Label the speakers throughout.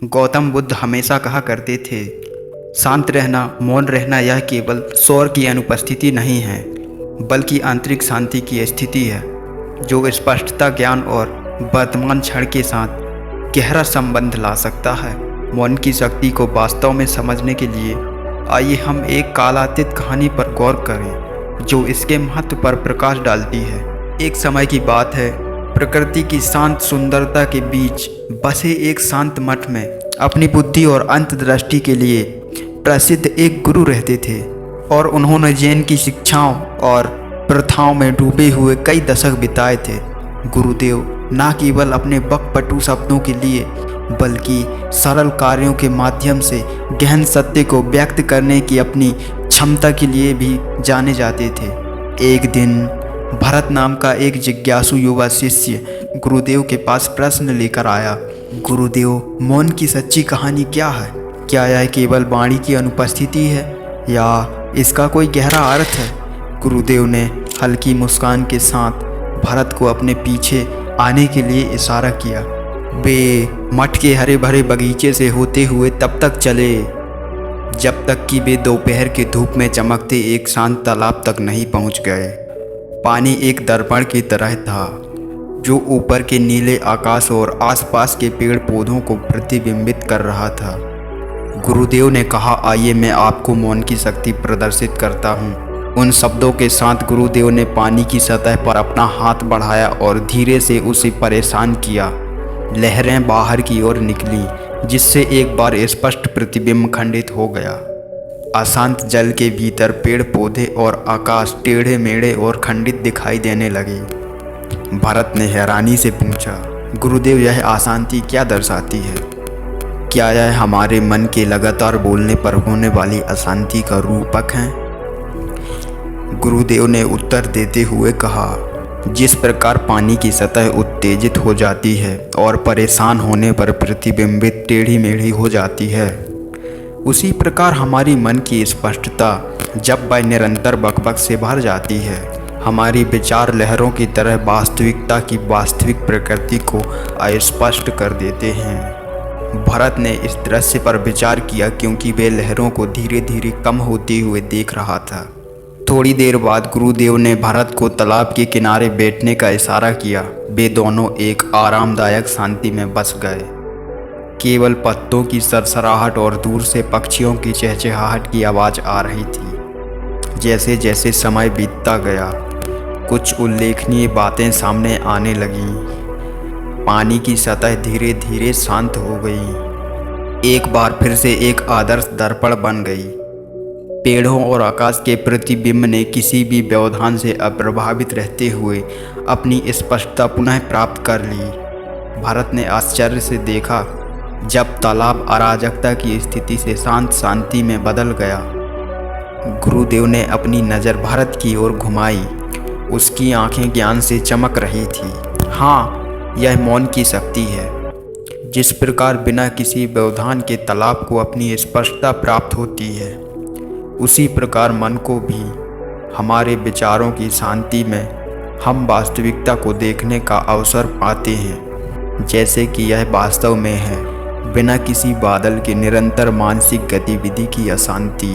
Speaker 1: गौतम बुद्ध हमेशा कहा करते थे, शांत रहना, मौन रहना यह केवल शोर की अनुपस्थिति नहीं है, बल्कि आंतरिक शांति की स्थिति है, जो स्पष्टता, ज्ञान और वर्तमान क्षण के साथ गहरा संबंध ला सकता है। मौन की शक्ति को वास्तव में समझने के लिए आइए हम एक कालातीत कहानी पर गौर करें, जो इसके महत्व पर प्रकाश डालती है। एक समय की बात है, प्रकृति की शांत सुंदरता के बीच बसे एक शांत मठ में अपनी बुद्धि और अंतर्दृष्टि के लिए प्रसिद्ध एक गुरु रहते थे, और उन्होंने जैन की शिक्षाओं और प्रथाओं में डूबे हुए कई दशक बिताए थे। गुरुदेव न केवल अपने बकपटू शब्दों के लिए, बल्कि सरल कार्यों के माध्यम से गहन सत्य को व्यक्त करने की अपनी क्षमता के लिए भी जाने जाते थे। एक दिन भरत नाम का एक जिज्ञासु युवा शिष्य गुरुदेव के पास प्रश्न लेकर आया, गुरुदेव, मौन की सच्ची कहानी क्या है? क्या यह केवल वाणी की अनुपस्थिति है, या इसका कोई गहरा अर्थ है? गुरुदेव ने हल्की मुस्कान के साथ भरत को अपने पीछे आने के लिए इशारा किया। वे मठ के हरे भरे बगीचे से होते हुए तब तक चले जब तक कि वे दोपहर की धूप में चमकते एक शांत तालाब तक नहीं पहुंच गए। पानी एक दर्पण की तरह था, जो ऊपर के नीले आकाश और आसपास के पेड़ पौधों को प्रतिबिंबित कर रहा था। गुरुदेव ने कहा, आइए मैं आपको मौन की शक्ति प्रदर्शित करता हूँ। उन शब्दों के साथ गुरुदेव ने पानी की सतह पर अपना हाथ बढ़ाया और धीरे से उसे परेशान किया। लहरें बाहर की ओर निकली, जिससे एक बार स्पष्ट प्रतिबिंब खंडित हो गया। अशांत जल के भीतर पेड़ पौधे और आकाश टेढ़े मेढ़े और खंडित दिखाई देने लगे। भरत ने हैरानी से पूछा, गुरुदेव, यह अशांति क्या दर्शाती है? क्या यह हमारे मन के लगातार बोलने पर होने वाली अशांति का रूपक है? गुरुदेव ने उत्तर देते हुए कहा, जिस प्रकार पानी की सतह उत्तेजित हो जाती है और परेशान होने पर प्रतिबिंबित टेढ़ी मेढ़ी हो जाती है, उसी प्रकार हमारी मन की स्पष्टता, जब वह निरंतर बकबक से भर जाती है, हमारी विचार लहरों की तरह वास्तविकता की वास्तविक प्रकृति को अस्पष्ट कर देते हैं। भरत ने इस दृश्य पर विचार किया, क्योंकि वे लहरों को धीरे धीरे कम होते हुए देख रहा था। थोड़ी देर बाद गुरुदेव ने भरत को तालाब के किनारे बैठने का इशारा किया। वे दोनों एक आरामदायक शांति में बस गए। केवल पत्तों की सरसराहट और दूर से पक्षियों की चहचहाहट की आवाज़ आ रही थी। जैसे जैसे समय बीतता गया, कुछ उल्लेखनीय बातें सामने आने लगीं। पानी की सतह धीरे धीरे शांत हो गई, एक बार फिर से एक आदर्श दर्पण बन गई। पेड़ों और आकाश के प्रतिबिंब ने किसी भी व्यवधान से अप्रभावित रहते हुए अपनी स्पष्टता पुनः प्राप्त कर ली। भरत ने आश्चर्य से देखा, जब तालाब अराजकता की स्थिति से शांत शांति में बदल गया। गुरुदेव ने अपनी नज़र भरत की ओर घुमाई। उसकी आंखें ज्ञान से चमक रही थी। हाँ, यह मौन की शक्ति है। जिस प्रकार बिना किसी व्यवधान के तालाब को अपनी स्पष्टता प्राप्त होती है, उसी प्रकार मन को भी हमारे विचारों की शांति में हम वास्तविकता को देखने का अवसर पाते हैं, जैसे कि यह वास्तव में है, बिना किसी बादल के निरंतर मानसिक गतिविधि की अशांति।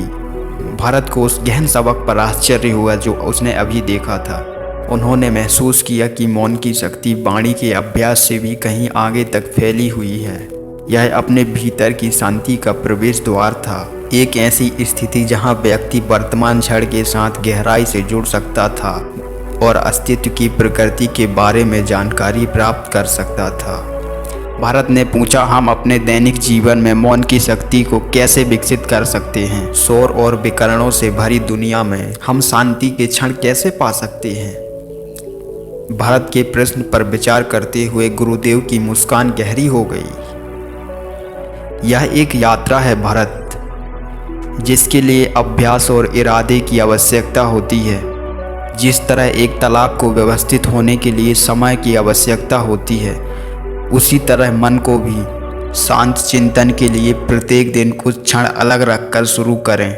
Speaker 1: भरत को उस गहन सबक पर आश्चर्य हुआ जो उसने अभी देखा था। उन्होंने महसूस किया कि मौन की शक्ति वाणी के अभ्यास से भी कहीं आगे तक फैली हुई है। यह अपने भीतर की शांति का प्रवेश द्वार था, एक ऐसी स्थिति जहां व्यक्ति वर्तमान क्षण के साथ गहराई से जुड़ सकता था और अस्तित्व की प्रकृति के बारे में जानकारी प्राप्त कर सकता था। भरत ने पूछा, हम अपने दैनिक जीवन में मौन की शक्ति को कैसे विकसित कर सकते हैं? शोर और विकरणों से भरी दुनिया में हम शांति के क्षण कैसे पा सकते हैं? भरत के प्रश्न पर विचार करते हुए गुरुदेव की मुस्कान गहरी हो गई। यह एक यात्रा है भरत, जिसके लिए अभ्यास और इरादे की आवश्यकता होती है। जिस तरह एक तालाब को व्यवस्थित होने के लिए समय की आवश्यकता होती है, उसी तरह मन को भी शांत चिंतन के लिए प्रत्येक दिन कुछ क्षण अलग रखकर शुरू करें।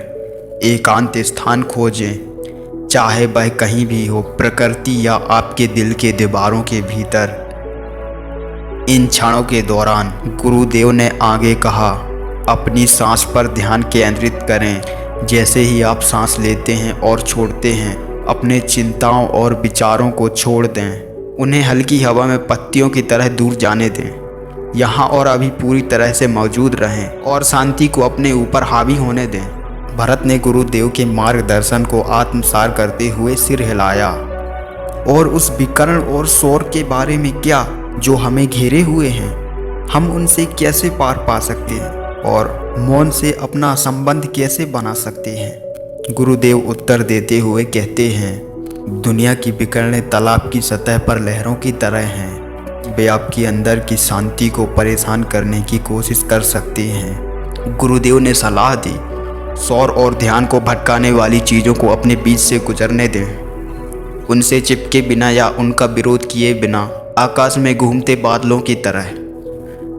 Speaker 1: एकांत स्थान खोजें, चाहे वह कहीं भी हो, प्रकृति या आपके दिल के दीवारों के भीतर। इन क्षणों के दौरान गुरुदेव ने आगे कहा, अपनी सांस पर ध्यान केंद्रित करें। जैसे ही आप सांस लेते हैं और छोड़ते हैं, अपने चिंताओं और विचारों को छोड़ दें। उन्हें हल्की हवा में पत्तियों की तरह दूर जाने दें। यहाँ और अभी पूरी तरह से मौजूद रहें और शांति को अपने ऊपर हावी होने दें। भरत ने गुरुदेव के मार्गदर्शन को आत्मसार करते हुए सिर हिलाया। और उस विकर्ण और शोर के बारे में क्या जो हमें घेरे हुए हैं? हम उनसे कैसे पार पा सकते हैं और मौन से अपना संबंध कैसे बना सकते हैं? गुरुदेव उत्तर देते हुए कहते हैं, दुनिया की विकर्णें तालाब की सतह पर लहरों की तरह हैं। वे आपके अंदर की शांति को परेशान करने की कोशिश कर सकते हैं। गुरुदेव ने सलाह दी, शौर और ध्यान को भटकाने वाली चीज़ों को अपने बीच से गुजरने दें। उनसे चिपके बिना या उनका विरोध किए बिना आकाश में घूमते बादलों की तरह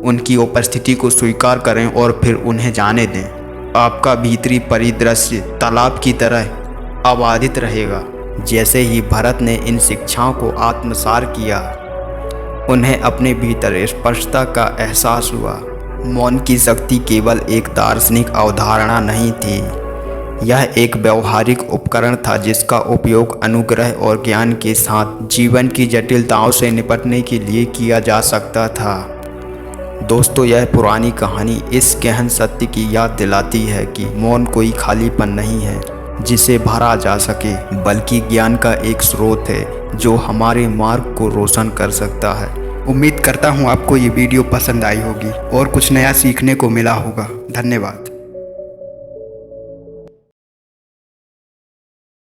Speaker 1: उनकी उपस्थिति को स्वीकार करें और फिर उन्हें जाने दें। आपका भीतरी परिदृश्य तालाब की तरह अबाधित रहेगा। जैसे ही भरत ने इन शिक्षाओं को आत्मसार किया, उन्हें अपने भीतर स्पष्टता का एहसास हुआ। मौन की शक्ति केवल एक दार्शनिक अवधारणा नहीं थी, यह एक व्यवहारिक उपकरण था जिसका उपयोग अनुग्रह और ज्ञान के साथ जीवन की जटिलताओं से निपटने के लिए किया जा सकता था। दोस्तों, यह पुरानी कहानी इस गहन सत्य की याद दिलाती है कि मौन कोई खालीपन नहीं है जिसे भरा जा सके, बल्कि ज्ञान का एक स्रोत है जो हमारे मार्ग को रोशन कर सकता है। उम्मीद करता हूँ आपको ये वीडियो पसंद आई होगी और कुछ नया सीखने को मिला होगा। धन्यवाद।